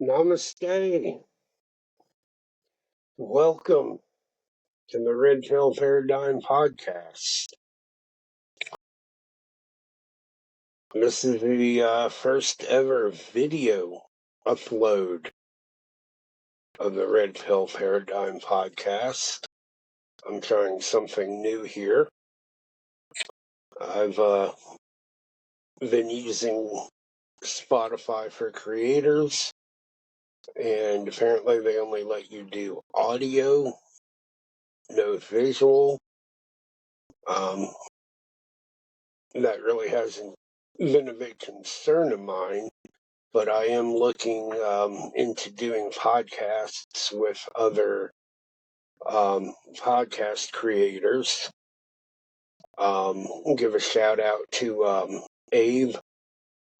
Namaste. Welcome to the Red Pill Paradigm Podcast. This is the first ever video upload of the Red Pill Paradigm Podcast. I'm trying something new here. I've been using Spotify for Creators, and apparently they only let you do audio, no visual. That really hasn't been a big concern of mine, but I am looking into doing podcasts with other podcast creators. Give a shout out to Abe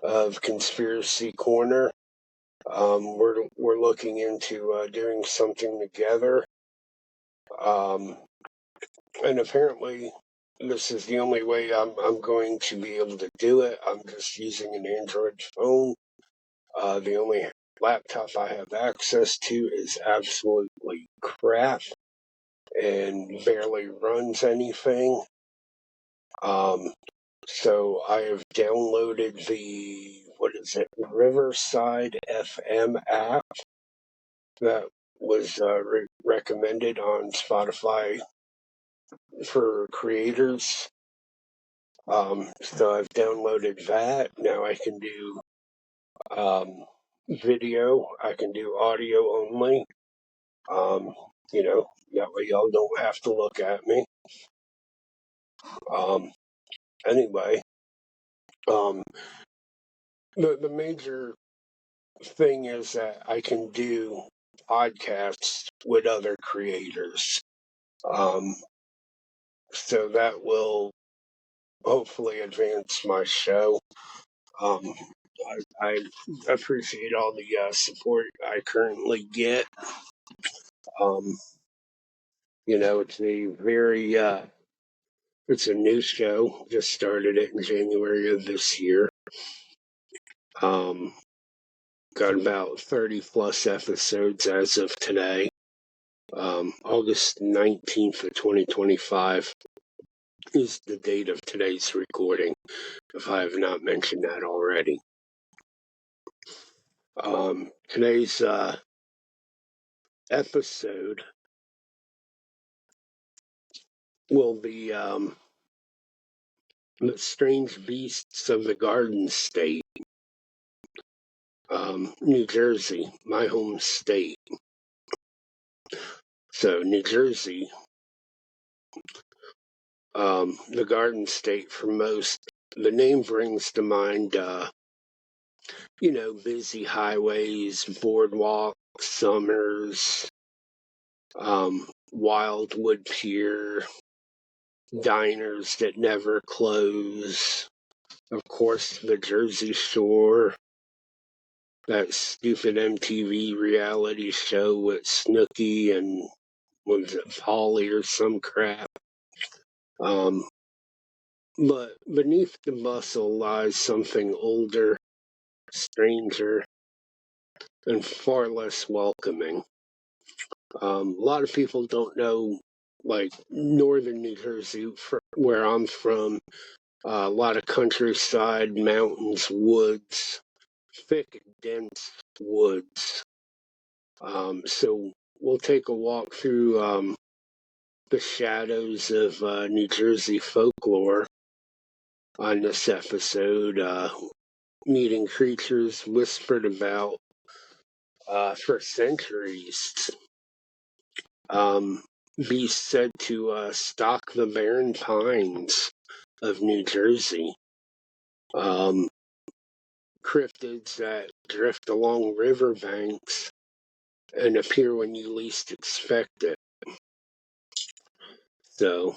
of Conspiracy Corner. We're looking into doing something together, and apparently this is the only way I'm going to be able to do it. I'm just using an Android phone. The only laptop I have access to is absolutely crap and barely runs anything. So I have downloaded the Riverside FM app that was recommended on Spotify for creators. So I've downloaded that. Now I can do video. I can do audio only. That way y'all don't have to look at me. Anyway, the major thing is that I can do podcasts with other creators. So that will hopefully advance my show. I appreciate all the support I currently get. It's a new show. Just started it in January of this year. Got about 30 plus episodes as of today. August 19th of 2025 is the date of today's recording, if I have not mentioned that already. Today's episode will be The Strange Beasts of the Garden State, New Jersey, my home state. So, New Jersey, the Garden State for most, the name brings to mind, busy highways, boardwalks, summers, Wildwood Pier, diners that never close, of course, the Jersey Shore, that stupid MTV reality show with Snooki and, was it Polly or some crap? But beneath the bustle lies something older, stranger, and far less welcoming. A lot of people don't know, like, northern New Jersey, where I'm from, a lot of countryside, mountains, woods, thick, dense woods. So we'll take a walk through the shadows of New Jersey folklore on this episode, meeting creatures whispered about for centuries. Beasts said to stalk the barren pines of New Jersey. Cryptids that drift along riverbanks and appear when you least expect it. So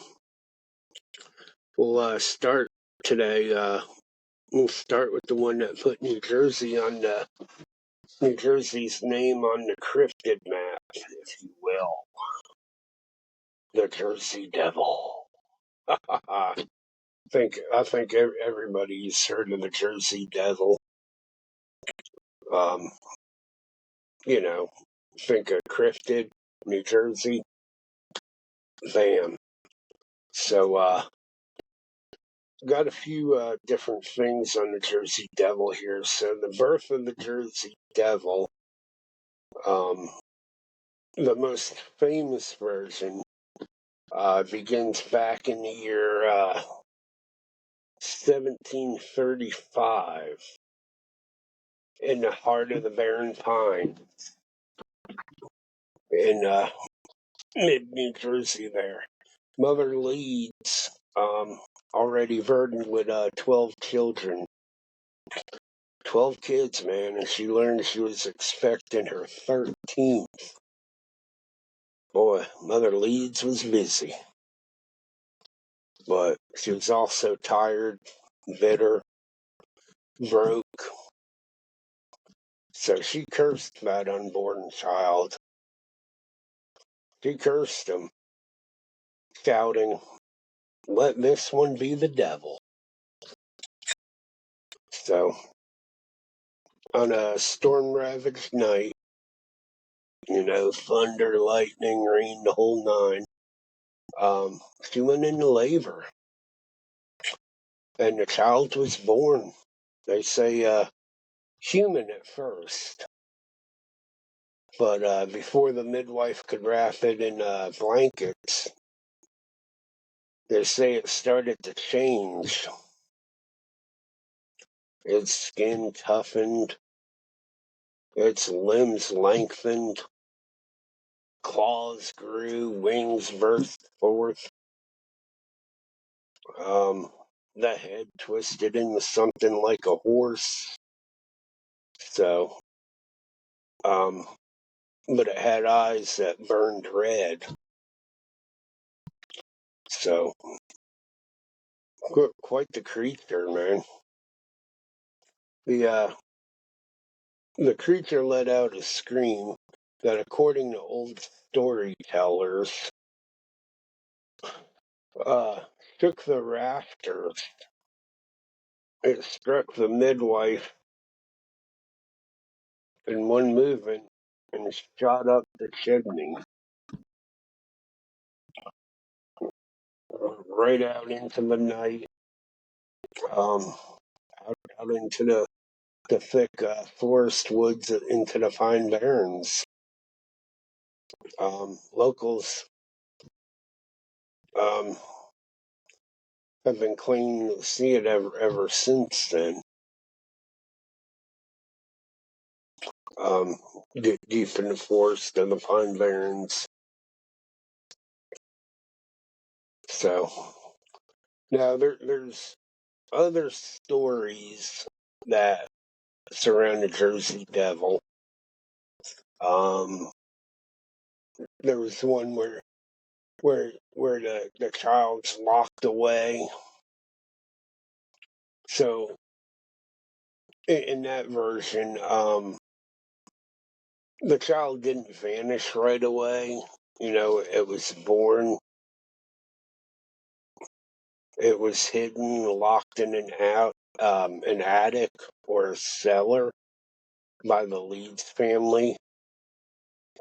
we'll start today. We'll start with the one that put New Jersey's name on the cryptid map, if you will. The Jersey Devil. I think everybody's heard of the Jersey Devil. you know, think of Crifted, New Jersey. Bam. So, got a few different things on the Jersey Devil here. So, the birth of the Jersey Devil, um, the most famous version, begins back in the year 1735 in the heart of the Barren Pines in mid New Jersey there. Mother Leeds, already burdened with 12 children. 12 kids, man, and she learned she was expecting her 13th. Boy, Mother Leeds was busy. But she was also tired, bitter, broke. So she cursed that unborn child. She cursed him, shouting, "Let this one be the devil." So, on a storm-ravaged night, thunder, lightning, rain, the whole nine, she went into labor. And the child was born. They say human at first. But before the midwife could wrap it in blankets, they say it started to change. Its skin toughened, its limbs lengthened, claws grew, wings burst forth. The head twisted into something like a horse. So, but it had eyes that burned red. So, quite the creature, man. The creature let out a scream that, according to old storytellers, shook the rafters. It struck the midwife in one movement and shot up the chimney, right out into the night, out into the thick forest woods, into the pine barrens. Locals have been claiming to see it ever since then. Deep in the forest and the pine barrens. So now there's other stories that surround the Jersey Devil. There was one where the child's locked away. So in that version, the child didn't vanish right away. It was born. It was hidden, locked in an attic or a cellar by the Leeds family,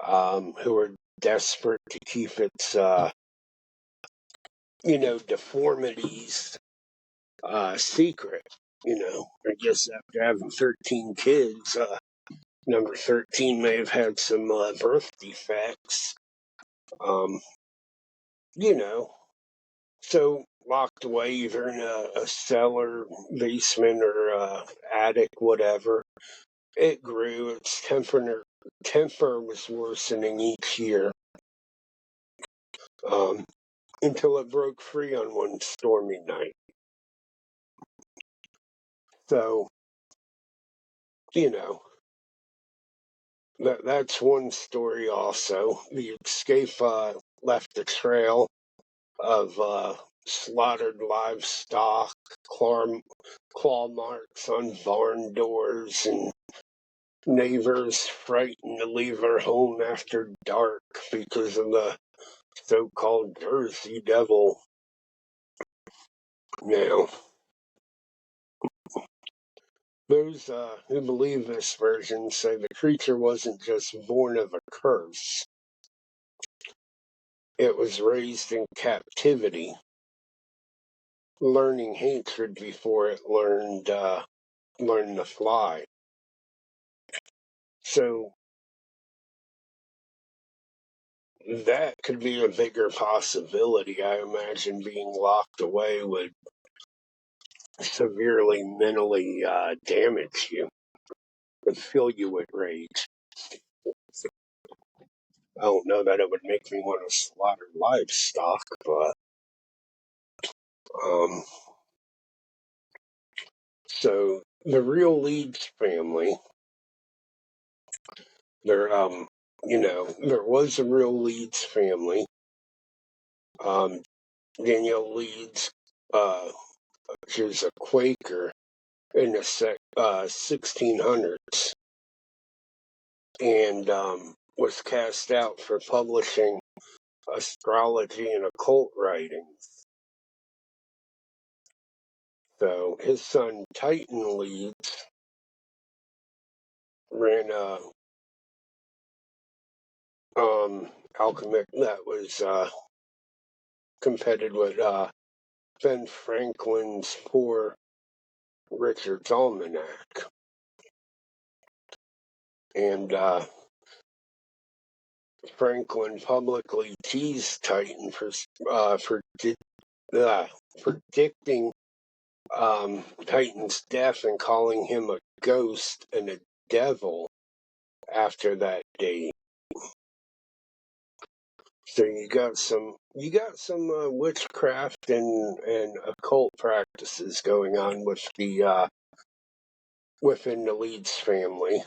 who were desperate to keep its, deformities secret. I guess after having 13 kids, number 13 may have had some birth defects. Um, so locked away either in a cellar, basement, or attic, whatever. It grew. Its temper was worsening each year, until it broke free on one stormy night. So, that's one story also. The escape left a trail of slaughtered livestock, claw marks on barn doors, and neighbors frightened to leave their home after dark because of the so-called Jersey Devil. Now, Those who believe this version say the creature wasn't just born of a curse, it was raised in captivity, learning hatred before it learned to fly. So that could be a bigger possibility. I imagine being locked away would severely mentally damage you, would fill you with rage. I don't know that it would make me want to slaughter livestock, but um, so the real Leeds family, there there was a real Leeds family. Danielle Leeds, she was a Quaker in the 1600s, and was cast out for publishing astrology and occult writings. So his son Titan Leeds ran a alchemic that was competed with Ben Franklin's Poor Richard's Almanac, and Franklin publicly teased Titan for predicting Titan's death and calling him a ghost and a devil after that date. So you got some witchcraft and occult practices going on with the within the Leeds family.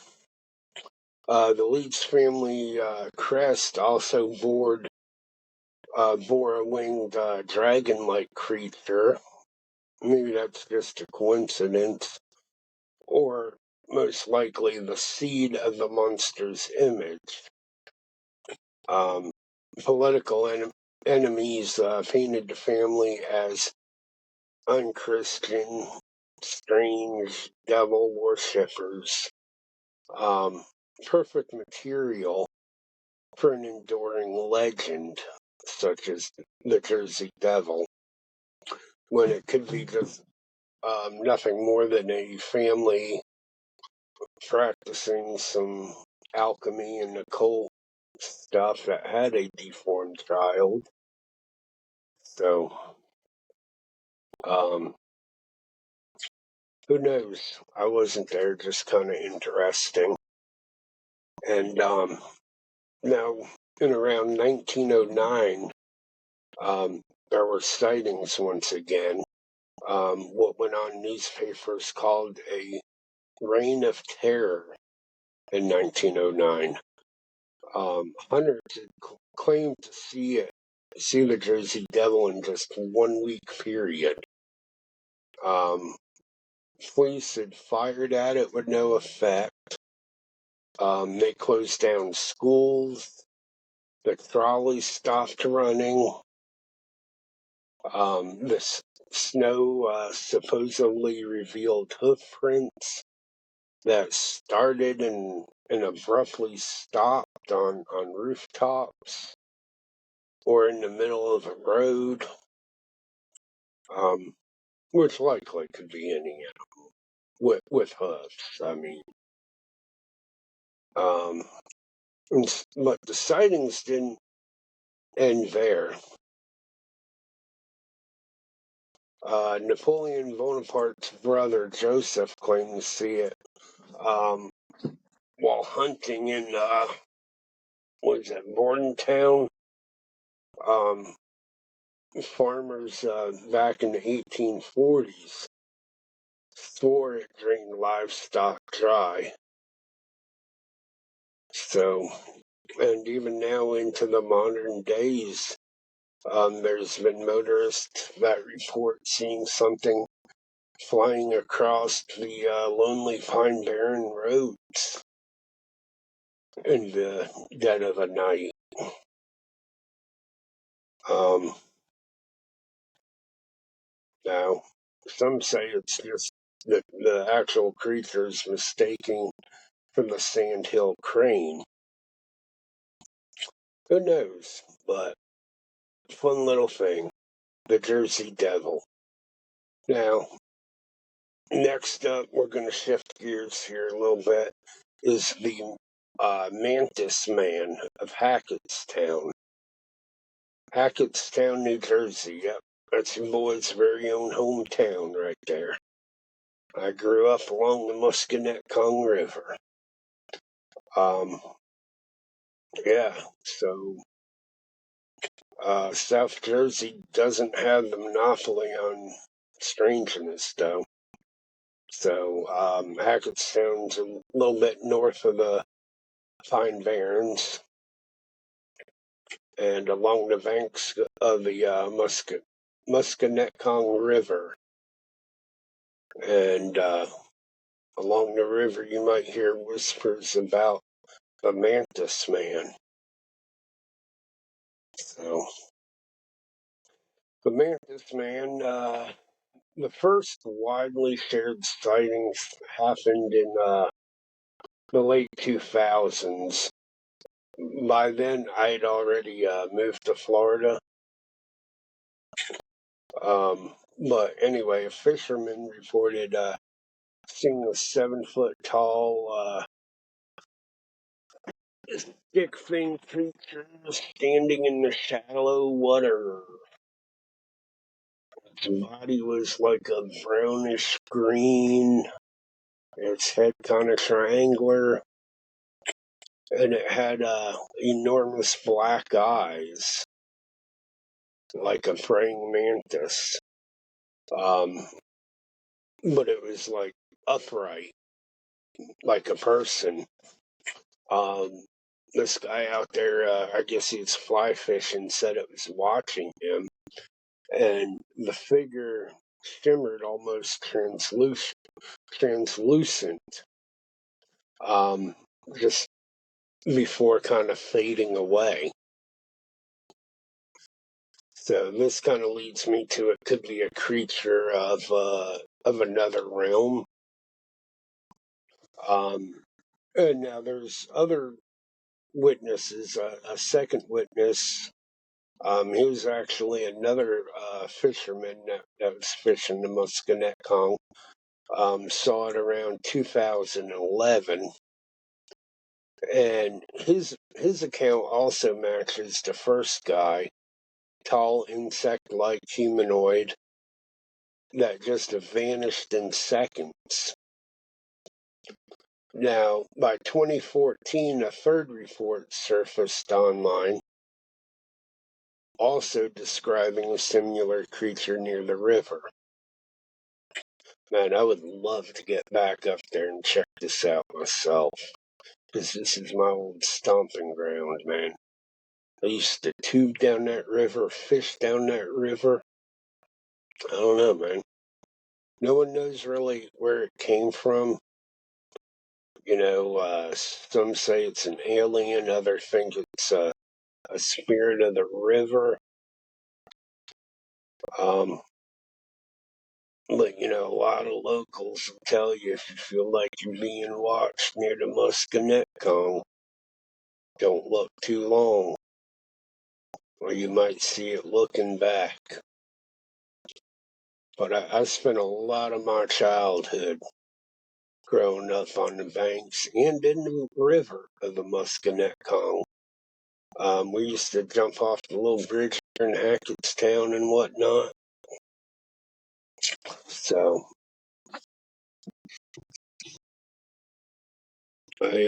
The Leeds family crest also bore a winged dragon-like creature. Maybe that's just a coincidence, or most likely the seed of the monster's image. Political enemies painted the family as unchristian, strange devil worshippers. Perfect material for an enduring legend such as the Jersey Devil, when it could be just nothing more than a family practicing some alchemy and occult stuff that had a deformed child. So, who knows? I wasn't there, just kind of interesting. And now, in around 1909, there were sightings once again. What went on newspapers called a reign of terror in 1909. Hunters had claimed to see the Jersey Devil in just 1 week period. Police had fired at it with no effect. They closed down schools. The trolleys stopped running. The snow supposedly revealed hoof prints that started and abruptly stopped on rooftops or in the middle of a road, which likely could be any animal with hoofs. I mean, but the sightings didn't end there. Napoleon Bonaparte's brother Joseph claimed to see it while hunting in Bordentown. Farmers back in the 1840s swore it drained livestock dry. So, and even now into the modern days, there's been motorists that report seeing something flying across the lonely Pine Barren roads in the dead of the night. Now, some say it's just the actual creature is mistaken for the sandhill crane. Who knows? But fun little thing, the Jersey Devil. Now, next up, we're going to shift gears here a little bit, is the Mantis Man of Hackettstown. Hackettstown, New Jersey. Yep, that's your boy's very own hometown right there. I grew up along the Musconetcong River. Yeah, so South Jersey doesn't have the monopoly on strangeness, though. So Hackettstown's a little bit north of the Pine Barrens and along the banks of the Musconetcong River. And along the river, you might hear whispers about the Mantis Man. So, the Mantis Man, the first widely shared sightings happened in the late 2000s. By then, I'd already moved to Florida. But anyway, a fisherman reported seeing a 7-foot tall stick thing creature standing in the shallow water. Its body was like a brownish green, its head kind of triangular, and it had enormous black eyes, like a praying mantis. But it was like upright, like a person. This guy out there, I guess he's fly fishing, said it was watching him, and the figure shimmered almost translucent, just before kind of fading away. So this kind of leads me to it could be a creature of another realm. And now there's other witnesses. A second witness, he was actually another fisherman that was fishing the Musconetcong. Saw it around 2011, and his account also matches the first guy. Tall insect-like humanoid that just vanished in seconds. Now, by 2014, a third report surfaced online, also describing a similar creature near the river. Man, I would love to get back up there and check this out myself, because this is my old stomping ground, man. I used to tube down that river, fish down that river. I don't know, man. No one knows really where it came from. You know, some say it's an alien, others think it's a spirit of the river. But, you know, a lot of locals will tell you if you feel like you're being watched near the Musconetcong, don't look too long, or you might see it looking back. But I spent a lot of my childhood growing up on the banks and in the river of the Musconetcong. We used to jump off the little bridge here in Hackettstown and whatnot. So, I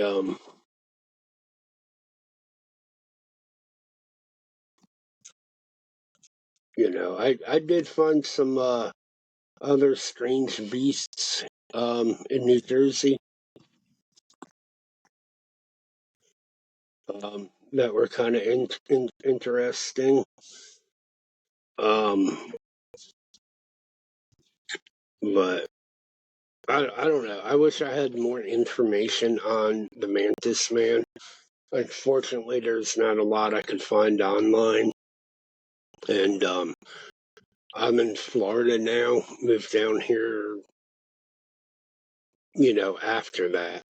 you know, I did find some other strange beasts in New Jersey that were kind of interesting. But I don't know. I wish I had more information on the Mantis Man. Unfortunately, there's not a lot I could find online. And I'm in Florida now. Moved down here after that.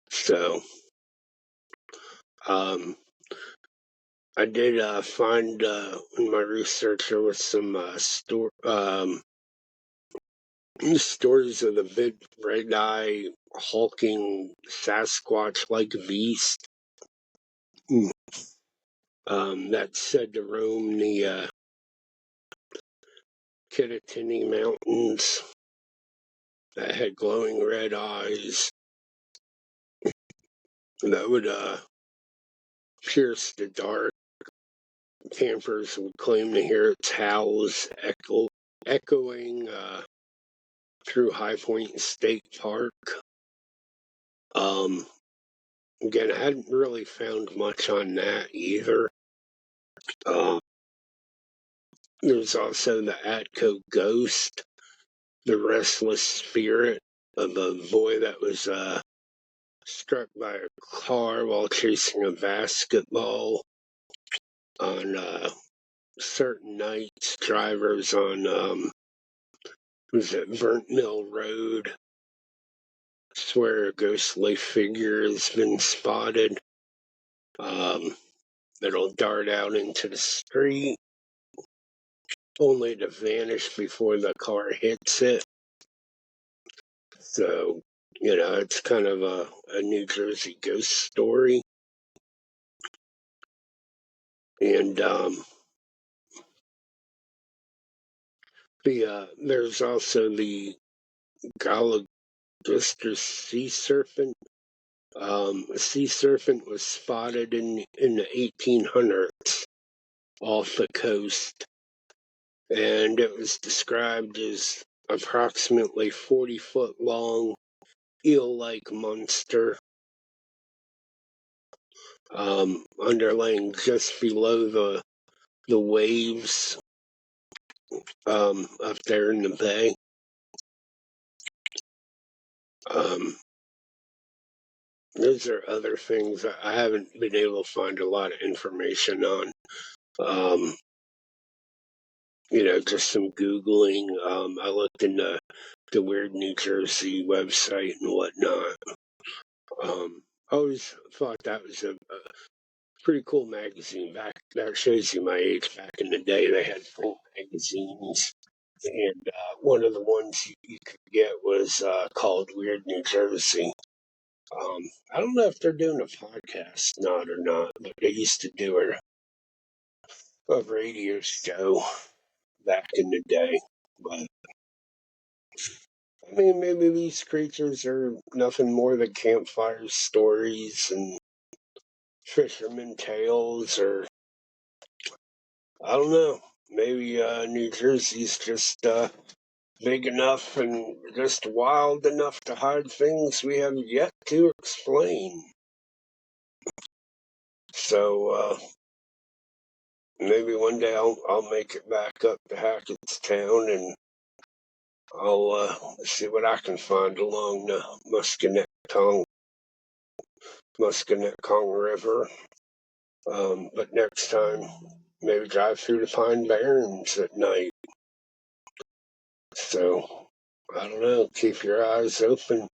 So, I did find in my research there was some stories of the big red-eye hulking Sasquatch-like beast that's said to roam the Kittatinny Mountains, that had glowing red eyes that would pierce the dark. Campers would claim to hear its howls echoing through High Point State Park. Again, I hadn't really found much on that either. There's also the Atco Ghost, the restless spirit of a boy that was struck by a car while chasing a basketball on certain nights. Drivers on Burnt Mill Road swear a ghostly figure has been spotted that'll dart out into the street only to vanish before the car hits it. So, it's kind of a New Jersey ghost story. And there's also the Galligaster sea serpent. A sea serpent was spotted in the 1800s off the coast, and it was described as approximately 40-foot long, eel-like monster, underlaying just below the waves up there in the bay. Those are other things I haven't been able to find a lot of information on. Just some Googling. I looked in the Weird New Jersey website and whatnot. I always thought that was a pretty cool magazine. That shows you my age. Back in the day, they had print magazines, and one of the ones you could get was called Weird New Jersey. I don't know if they're doing a podcast or not, but they used to do a radio show back in the day. But I mean, maybe these creatures are nothing more than campfire stories and fisherman tales, or I don't know. Maybe New Jersey's just big enough and just wild enough to hide things we have yet to explain. So maybe one day I'll make it back up to Hackettstown and I'll see what I can find along the Musconetcong River. But next time, maybe drive through the Pine Barrens at night. So, I don't know, keep your eyes open.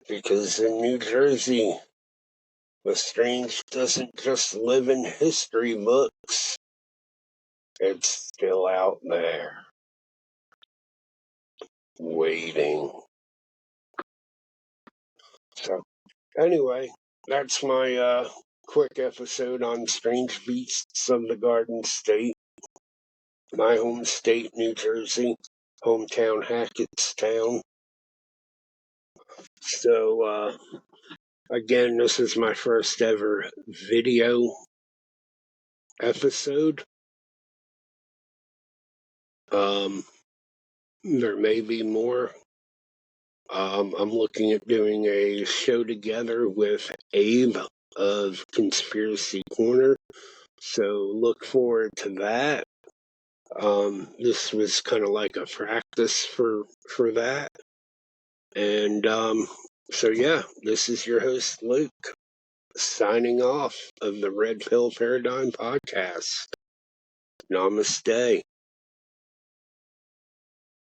Because in New Jersey, the strange doesn't just live in history books. It's still out there, waiting. So, anyway, that's my quick episode on Strange Beasts of the Garden State. My home state, New Jersey. Hometown, Hackettstown. So, again, this is my first ever video episode. There may be more. I'm looking at doing a show together with Abe of Conspiracy Corner. So look forward to that. This was kind of like a practice for that. And so yeah, this is your host Luke signing off of the Red Pill Paradigm podcast. Namaste.